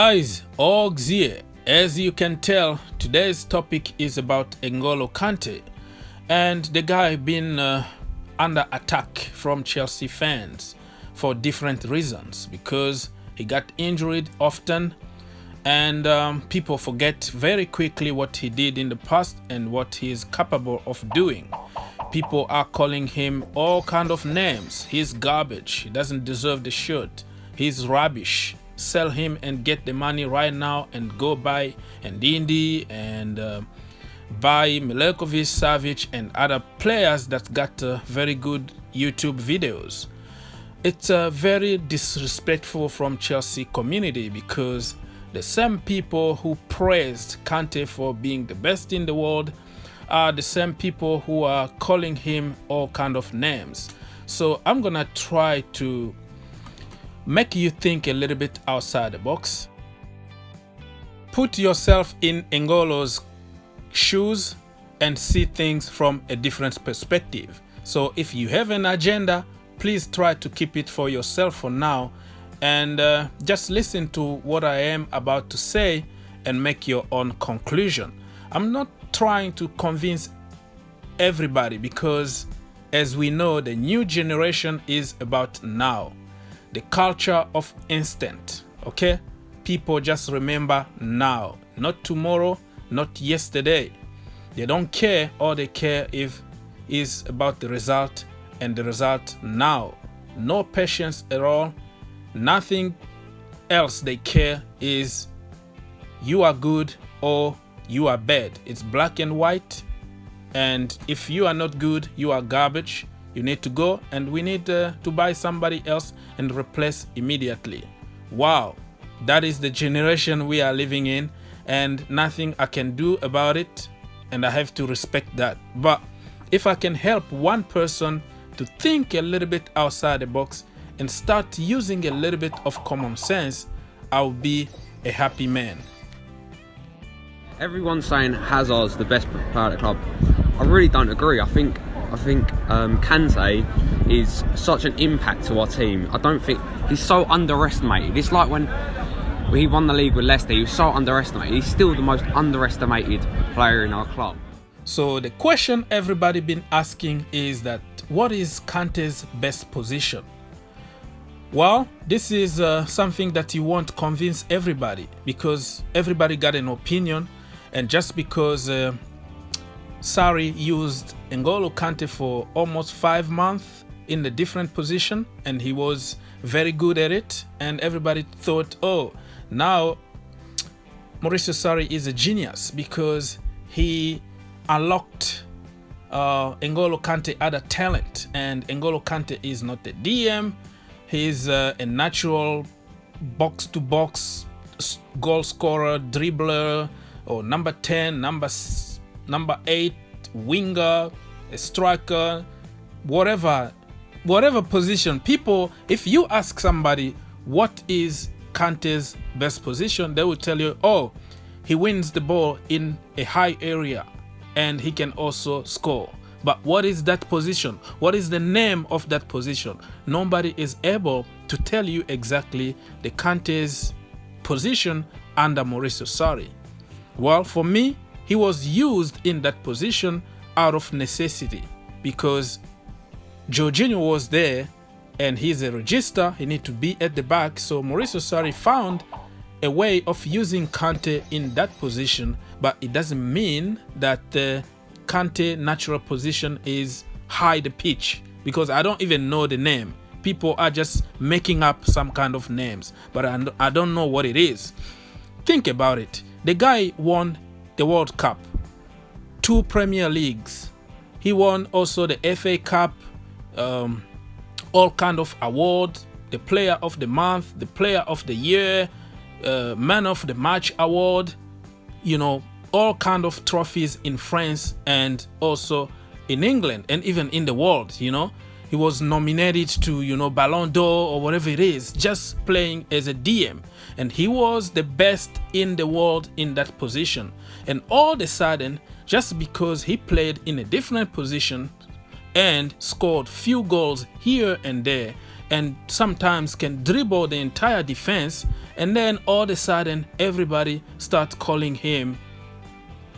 Guys, Augs here. As you can tell, today's topic is about Ngolo Kante, and the guy been under attack from Chelsea fans for different reasons, because he got injured often, and people forget very quickly what he did in the past and what he is capable of doing. People are calling him all kind of names. He's garbage. He doesn't deserve the shirt. He's rubbish. Sell him and get the money right now and go buy Ndindi and buy Milenkovic, Savic and other players that got very good YouTube videos. It's very disrespectful from Chelsea community, because the same people who praised Kante for being the best in the world are the same people who are calling him all kind of names. So I'm gonna try to make you think a little bit outside the box. Put yourself in Ngolo's shoes and see things from a different perspective. So if you have an agenda, please try to keep it for yourself for now, and just listen to what I am about to say and make your own conclusion. I'm not trying to convince everybody, because as we know, the new generation is about now. The culture of instant, okay? People just remember now, not tomorrow, not yesterday. They don't care. All they care is about the result, and the result now. No patience at all. Nothing else they care is you are good or you are bad. It's black and white, and if you are not good, you are garbage. You need to go, and we need to buy somebody else and replace immediately. Wow, that is the generation we are living in, and nothing I can do about it, and I have to respect that. But if I can help one person to think a little bit outside the box and start using a little bit of common sense, I'll be a happy man. Everyone's saying Hazard's the best player at the club. I really don't agree. I think Kante is such an impact to our team. I don't think he's so underestimated. It's like when he won the league with Leicester, he was so underestimated. He's still the most underestimated player in our club. So the question everybody been asking is that, what is Kante's best position? Well, this is something that you won't convince everybody, because everybody got an opinion, and just because Sarri used Ngolo Kante for almost 5 months in a different position, and he was very good at it, and everybody thought, oh, now Mauricio Sarri is a genius because he unlocked Ngolo Kante other talent, and Ngolo Kante is not a DM. He's a natural box-to-box goal scorer, dribbler, or number 10, number 8, winger, a striker, whatever position. People, if you ask somebody what is Kante's best position, they will tell you, oh, he wins the ball in a high area and he can also score. But what is that position? What is the name of that position? Nobody is able to tell you exactly the Kante's position under Mauricio Sarri. Well, for me, he was used in that position out of necessity, because Jorginho was there and he's a register. He needs to be at the back. So Mauricio Sarri found a way of using Kante in that position, but it doesn't mean that Kante natural position is high the pitch, because I don't even know the name. People are just making up some kind of names, but I don't know what it is. Think about it. The guy won the World Cup, 2 Premier Leagues. He won also the FA Cup, all kind of awards, the Player of the Month, the Player of the Year, Man of the Match award, you know, all kind of trophies in France and also in England and even in the world, you know. He was nominated to, you know, Ballon d'Or or whatever it is, just playing as a DM. And he was the best in the world in that position. And all of a sudden, just because he played in a different position and scored few goals here and there, and sometimes can dribble the entire defense, and then all of a sudden everybody starts calling him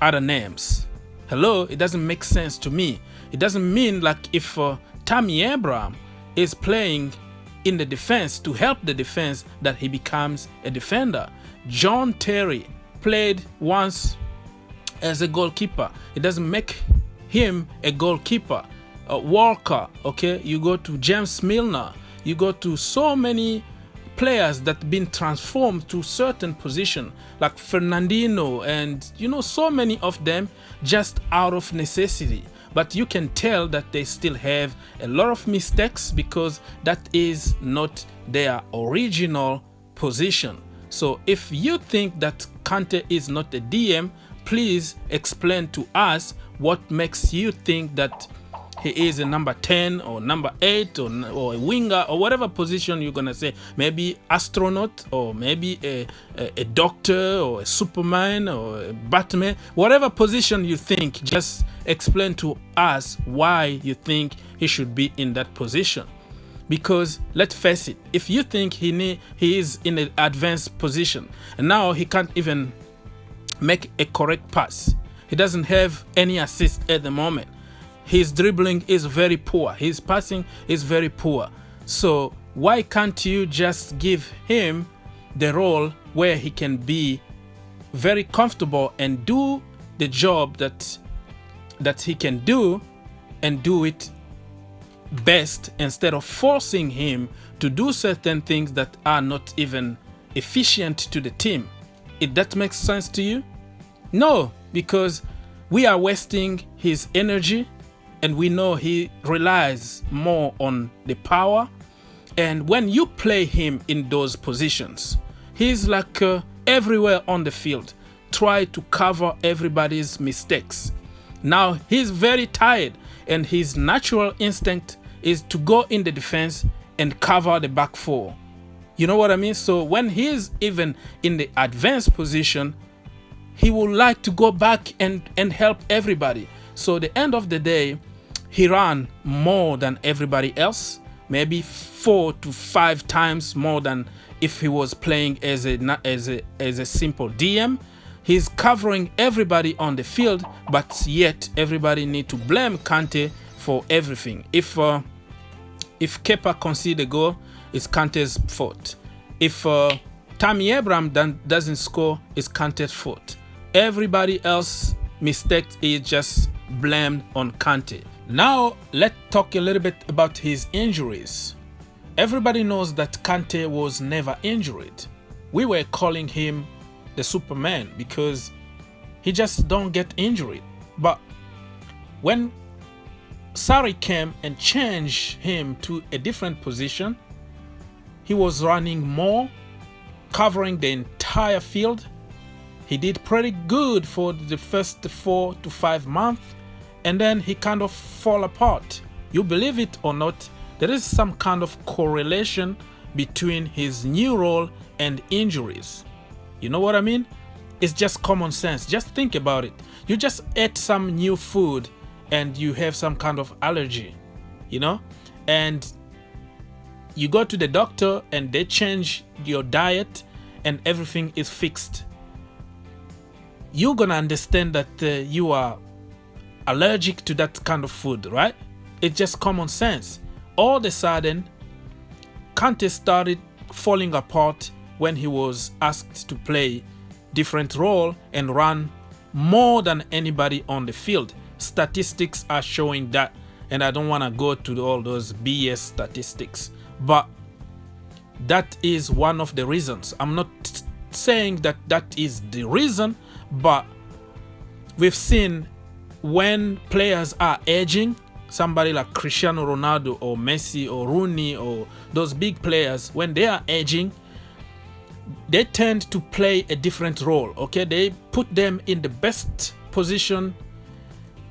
other names. Hello, it doesn't make sense to me. It doesn't mean like if Tammy Abraham is playing in the defense to help the defense that he becomes a defender. John Terry played once as a goalkeeper. It doesn't make him a goalkeeper. Walker, okay, you go to James Milner, you go to so many players that been transformed to certain position like Fernandinho, and you know, so many of them just out of necessity, but you can tell that they still have a lot of mistakes because that is not their original position. So if you think that Kante is not a DM, please explain to us what makes you think that he is a number 10 or number 8 or a winger or whatever position you're gonna say. Maybe astronaut, or maybe a doctor, or a Superman, or a Batman. Whatever position you think, just explain to us why you think he should be in that position. Because let's face it, if you think he is in an advanced position and now he can't even make a correct pass, he doesn't have any assist at the moment, his dribbling is very poor, his passing is very poor, so why can't you just give him the role where he can be very comfortable and do the job that he can do, and do it best, instead of forcing him to do certain things that are not even efficient to the team? If that makes sense to you? No, because we are wasting his energy, and we know he relies more on the power. And when you play him in those positions, he's like everywhere on the field, try to cover everybody's mistakes. Now he's very tired, and his natural instinct is to go in the defense and cover the back four. You know what I mean? So when he's even in the advanced position, he would like to go back and help everybody. So at the end of the day, he ran more than everybody else, maybe 4 to 5 times more than if he was playing as a simple DM. He's covering everybody on the field, but yet everybody need to blame Kante for everything. If Kepa concede a goal, it's Kante's fault. If Tammy Abraham doesn't score, it's Kante's fault. Everybody else mistake is just blamed on Kante. Now let's talk a little bit about his injuries. Everybody knows that Kante was never injured. We were calling him the Superman because he just don't get injured. But when Sarri came and changed him to a different position, he was running more, covering the entire field. He did pretty good for the first 4 to 5 months, and then he kind of fall apart. You believe it or not, there is some kind of correlation between his new role and injuries. You know what I mean? It's just common sense. Just think about it. You just ate some new food and you have some kind of allergy, you know, and you go to the doctor and they change your diet and everything is fixed. You're gonna understand that you are allergic to that kind of food, right? It's just common sense. All of a sudden, Kante started falling apart when he was asked to play different role and run more than anybody on the field. Statistics are showing that, and I don't want to go to all those BS statistics, but that is one of the reasons. I'm not saying that that is the reason, but we've seen when players are aging, somebody like Cristiano Ronaldo or Messi or Rooney or those big players, when they are aging, they tend to play a different role. Okay, they put them in the best position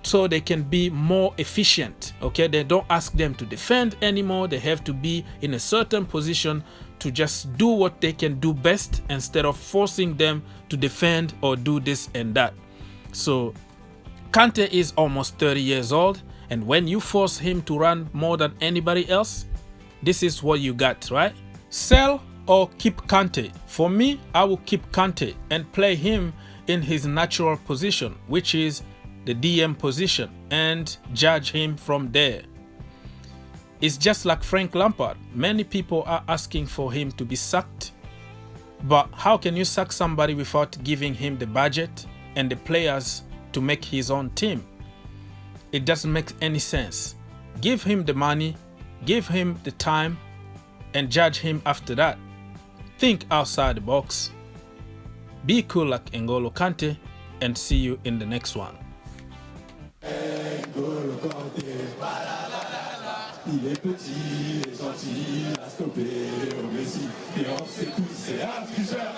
so they can be more efficient. Okay, they don't ask them to defend anymore. They have to be in a certain position to just do what they can do best instead of forcing them to defend or do this and that. So Kante is almost 30 years old, And when you force him to run more than anybody else, this is what you got, right? Sell or keep Kante. For me, I will keep Kante and play him in his natural position, which is the DM position, and judge him from there. It's just like Frank Lampard. Many people are asking for him to be sacked. But how can you sack somebody without giving him the budget and the players to make his own team? It doesn't make any sense. Give him the money, give him the time, and judge him after that. Think outside the box. Be cool like Ngolo Kante, and see you in the next one. Ngolo Kante, il est petit, il est gentil, il a stoppé au Messi, et on sait tous, c'est un tricheur.